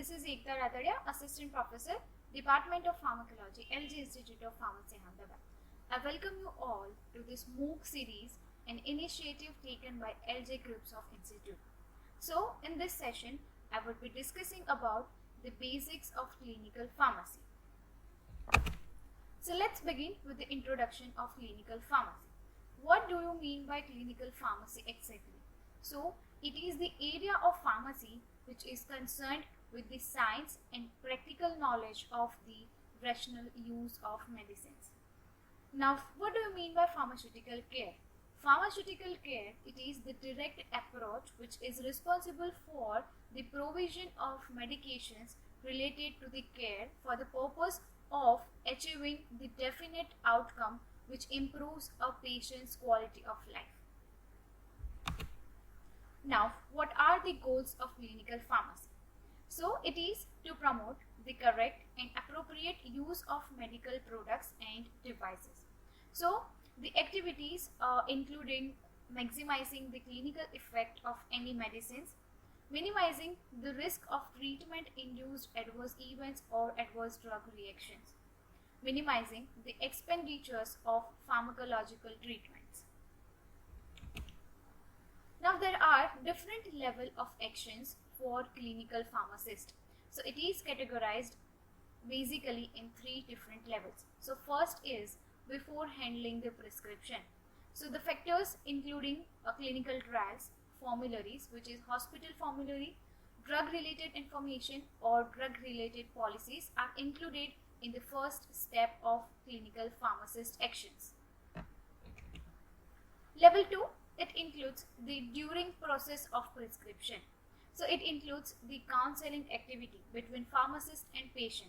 This is Ekta Ratadia, Assistant Professor, Department of Pharmacology, LG Institute of Pharmacy, Ahmedabad. I welcome you all to this MOOC series, an initiative taken by LJ Groups of Institute. So, in this session, I would be discussing about the basics of clinical pharmacy. So, let's begin with the introduction of clinical pharmacy. What do you mean by clinical pharmacy exactly? So, it is the area of pharmacy which is concerned with the science and practical knowledge of the rational use of medicines. Now, what do you mean by pharmaceutical care? Pharmaceutical care, it is the direct approach which is responsible for the provision of medications related to the care for the purpose of achieving the definite outcome which improves a patient's quality of life. Now, what are the goals of clinical pharmacy? So, it is to promote the correct and appropriate use of medical products and devices. So, the activities including maximizing the clinical effect of any medicines, minimizing the risk of treatment-induced adverse events or adverse drug reactions, minimizing the expenditures of pharmacological treatments. Now, there are different level of actions for clinical pharmacist. So, it is categorized basically in 3 different levels. So, first is before handling the prescription. So, the factors including clinical trials, formularies, which is hospital formulary, drug related information or drug related policies are included in the first step of clinical pharmacist actions. Level 2, it includes the during process of prescription. So, it includes the counseling activity between pharmacist and patient.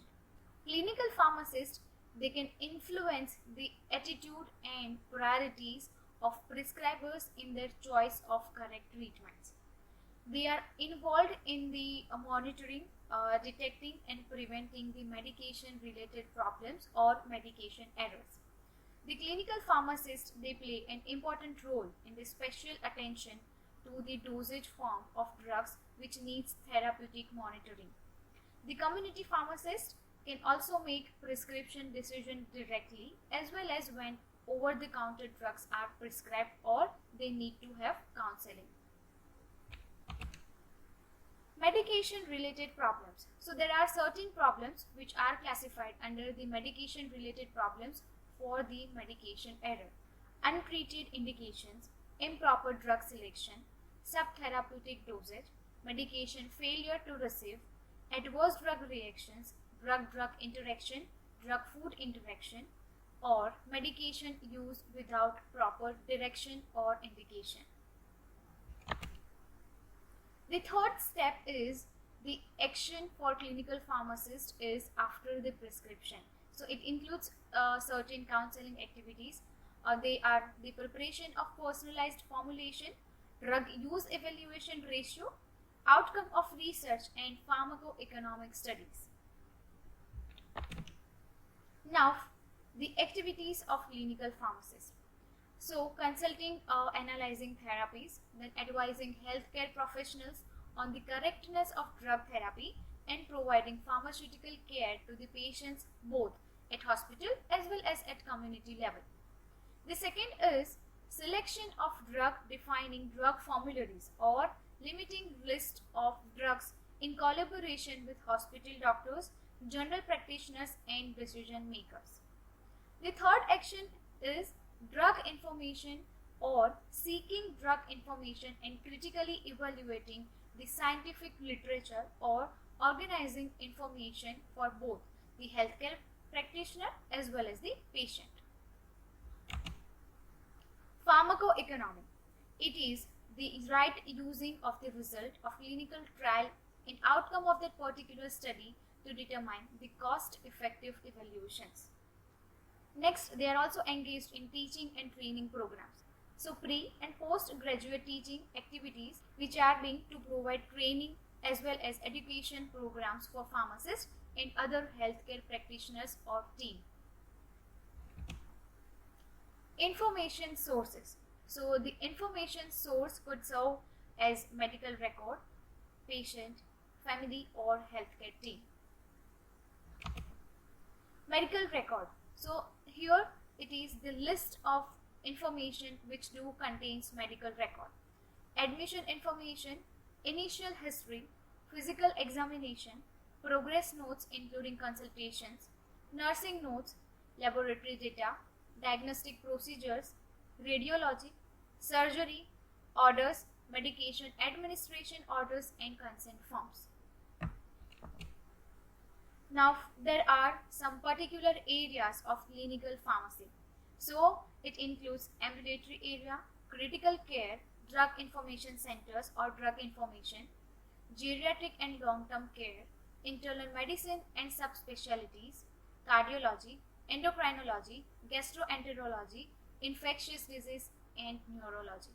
Clinical pharmacists, they can influence the attitude and priorities of prescribers in their choice of correct treatments. They are involved in the monitoring, detecting and preventing the medication related problems or medication errors. The clinical pharmacists, they play an important role in the special attention to the dosage form of drugs which needs therapeutic monitoring. The community pharmacist can also make prescription decision directly as well as when over-the-counter drugs are prescribed or they need to have counseling. Medication related problems. So there are certain problems which are classified under the medication related problems for the medication error, untreated indications, improper drug selection, subtherapeutic dosage, medication failure to receive, adverse drug reactions, drug-drug interaction, drug-food interaction, or medication use without proper direction or indication. The third step is the action for clinical pharmacist is after the prescription. So it includes certain counseling activities. They are the preparation of personalized formulation, drug use evaluation ratio, outcome of research and pharmacoeconomic studies. Now, the activities of clinical pharmacist. So, consulting, analyzing therapies, then advising healthcare professionals on the correctness of drug therapy and providing pharmaceutical care to the patients both at hospital as well as at community level. The second is selection of drug, defining drug formularies or limiting list of drugs in collaboration with hospital doctors, general practitioners and decision makers. The third action is drug information or seeking drug information and critically evaluating the scientific literature or organizing information for both the healthcare practitioner as well as the patient. Pharmacoeconomy. It is the right using of the result of clinical trial and outcome of that particular study to determine the cost-effective evaluations. Next, they are also engaged in teaching and training programs. So, pre and post-graduate teaching activities which are being to provide training as well as education programs for pharmacists and other healthcare practitioners or team. Information sources. So, the information source could serve as medical record, patient, family or healthcare team. Medical record. So here it is the list of information which do contains medical record. Admission information, initial history, physical examination, progress notes including consultations, nursing notes, laboratory data, diagnostic procedures, radiology, surgery, orders, medication administration orders and consent forms. Now there are some particular areas of clinical pharmacy. So it includes ambulatory area, critical care, drug information centers or drug information, geriatric and long-term care, internal medicine and subspecialties, cardiology, endocrinology, gastroenterology, infectious disease and neurology.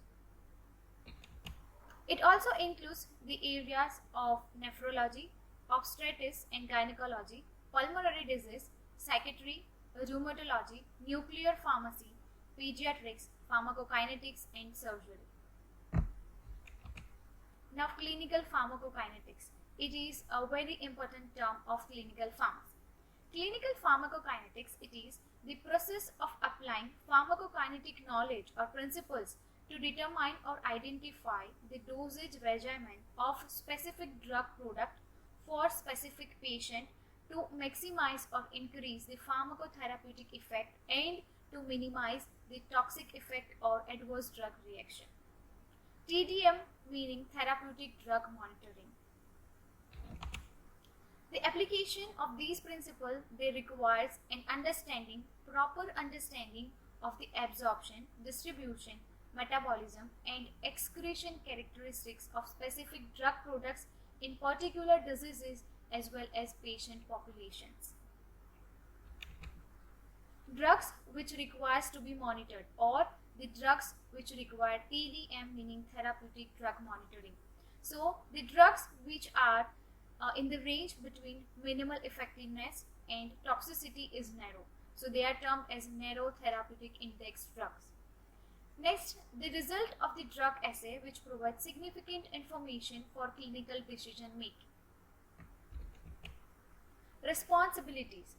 It also includes the areas of nephrology, obstetrics and gynecology, pulmonary disease, psychiatry, rheumatology, nuclear pharmacy, pediatrics, pharmacokinetics and surgery. Now clinical pharmacokinetics. It is a very important term of clinical pharmacy. Clinical pharmacokinetics, it is the process of applying pharmacokinetic knowledge or principles to determine or identify the dosage regimen of specific drug product for specific patient to maximize or increase the pharmacotherapeutic effect and to minimize the toxic effect or adverse drug reaction. TDM meaning therapeutic drug monitoring. The application of these principles, they requires an understanding, proper understanding of the absorption, distribution, metabolism and excretion characteristics of specific drug products in particular diseases as well as patient populations. Drugs which requires to be monitored or the drugs which require TDM meaning therapeutic drug monitoring. So the drugs which are in the range between minimal effectiveness and toxicity is narrow. So they are termed as narrow therapeutic index drugs. Next, the result of the drug assay which provides significant information for clinical decision making. Responsibilities.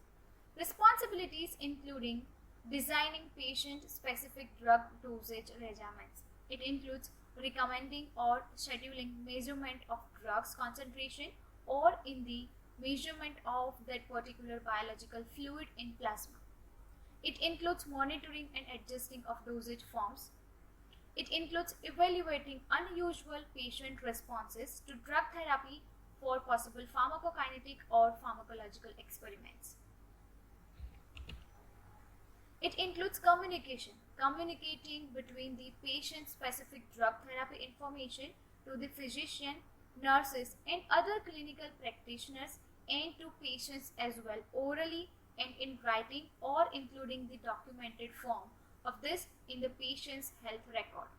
Responsibilities including designing patient-specific drug dosage regimens. It includes recommending or scheduling measurement of drugs concentration or in the measurement of that particular biological fluid in plasma. It includes monitoring and adjusting of dosage forms. It includes evaluating unusual patient responses to drug therapy for possible pharmacokinetic or pharmacological experiments. It includes communication, communicating between the patient-specific drug therapy information to the physician, nurses and other clinical practitioners and to patients as well, orally and in writing or including the documented form of this in the patient's health record.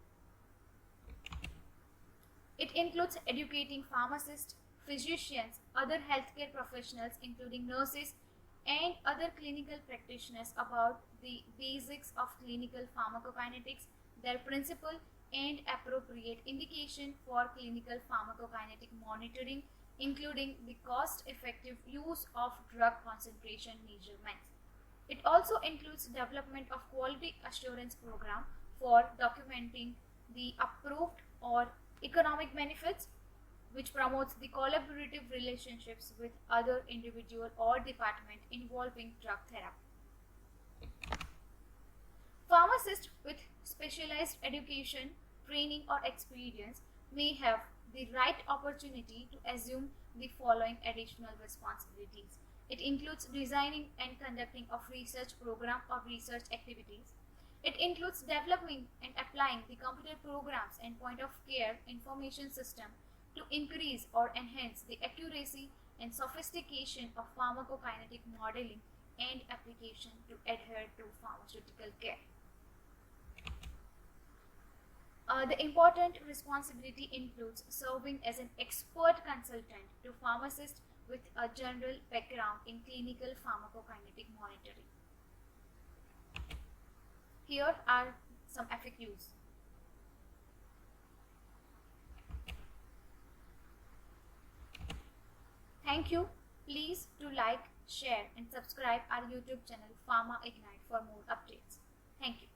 It includes educating pharmacists, physicians, other healthcare professionals including nurses and other clinical practitioners about the basics of clinical pharmacokinetics, their principle and appropriate indication for clinical pharmacokinetic monitoring, including the cost-effective use of drug concentration measurements. It also includes development of quality assurance program for documenting the approved or economic benefits, which promotes the collaborative relationships with other individual or department involving drug therapy. Pharmacists with specialized education, training or experience may have the right opportunity to assume the following additional responsibilities. It includes designing and conducting of research program or research activities. It includes developing and applying the computer programs and point of care information system to increase or enhance the accuracy and sophistication of pharmacokinetic modeling and application to adhere to pharmaceutical care. The important responsibility includes serving as an expert consultant to pharmacists with a general background in clinical pharmacokinetic monitoring. Here are some FAQs. Thank you. Please do like, share and subscribe our YouTube channel Pharma Ignite for more updates. Thank you.